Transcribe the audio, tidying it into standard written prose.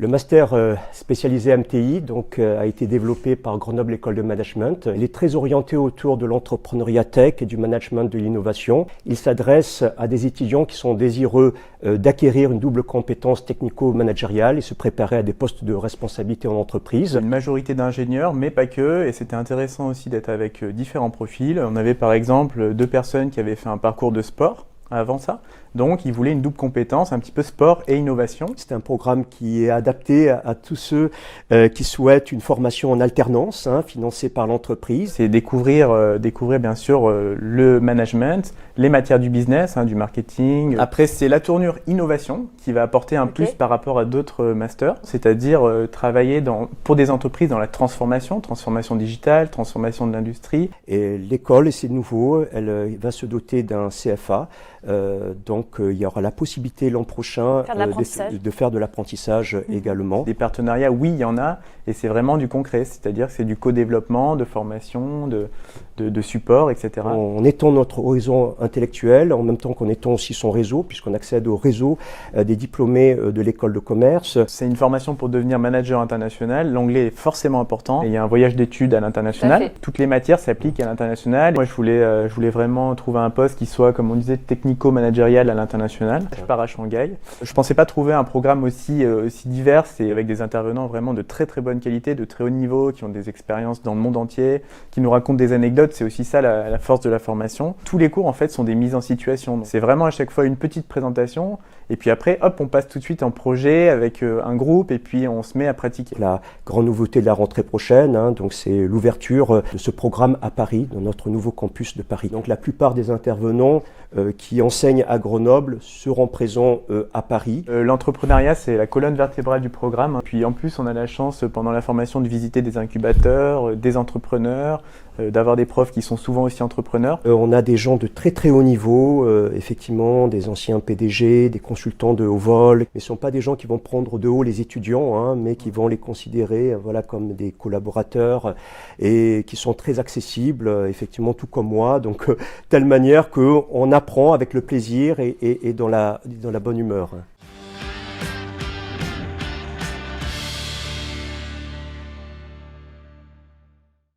Le master spécialisé MTI a été développé par Grenoble École de Management. Il est très orienté autour de l'entrepreneuriat tech et du management de l'innovation. Il s'adresse à des étudiants qui sont désireux d'acquérir une double compétence technico-managériale et se préparer à des postes de responsabilité en entreprise. Une majorité d'ingénieurs, mais pas que, et c'était intéressant aussi d'être avec différents profils. On avait par exemple 2 personnes qui avaient fait un parcours de sport avant ça. Donc, ils voulaient une double compétence, un petit peu sport et innovation. C'est un programme qui est adapté à tous ceux qui souhaitent une formation en alternance, financée par l'entreprise. C'est découvrir bien sûr le management, les matières du business, du marketing. Après, c'est la tournure innovation qui va apporter un plus par rapport à d'autres masters, c'est-à-dire travailler pour des entreprises dans la transformation digitale, transformation de l'industrie. Et l'école, et c'est nouveau, elle va se doter d'un CFA. Donc il y aura la possibilité l'an prochain de faire de l'apprentissage également. Des partenariats, oui, il y en a, et c'est vraiment du concret, c'est-à-dire que c'est du co-développement, de formation, de support, etc. On étend notre horizon intellectuel en même temps qu'on étend aussi son réseau, puisqu'on accède au réseau des diplômés de l'école de commerce. C'est une formation pour devenir manager international. L'anglais est forcément important. Et il y a un voyage d'études à l'international. Toutes les matières s'appliquent à l'international. Moi, je voulais vraiment trouver un poste qui soit, comme on disait, technico-managérial à l'international. Je pars à Shanghai. Je ne pensais pas trouver un programme aussi divers et avec des intervenants vraiment de très très bonne qualité, de très haut niveau, qui ont des expériences dans le monde entier, qui nous racontent des anecdotes. C'est aussi ça la force de la formation. Tous les cours en fait sont des mises en situation. C'est vraiment à chaque fois une petite présentation et puis après hop on passe tout de suite en projet avec un groupe et puis on se met à pratiquer. La grande nouveauté de la rentrée prochaine, donc c'est l'ouverture de ce programme à Paris, dans notre nouveau campus de Paris. Donc la plupart des intervenants qui enseignent à Grenoble seront présents à Paris. L'entrepreneuriat c'est la colonne vertébrale du programme. Puis en plus on a la chance pendant la formation de visiter des incubateurs, des entrepreneurs, d'avoir des profs qui sont souvent aussi entrepreneurs. On a des gens de très très haut niveau, effectivement, des anciens PDG, des consultants de haut vol, mais ce ne sont pas des gens qui vont prendre de haut les étudiants, mais qui vont les considérer comme des collaborateurs et qui sont très accessibles, effectivement, tout comme moi, donc telle manière qu'on apprend avec le plaisir et dans la bonne humeur.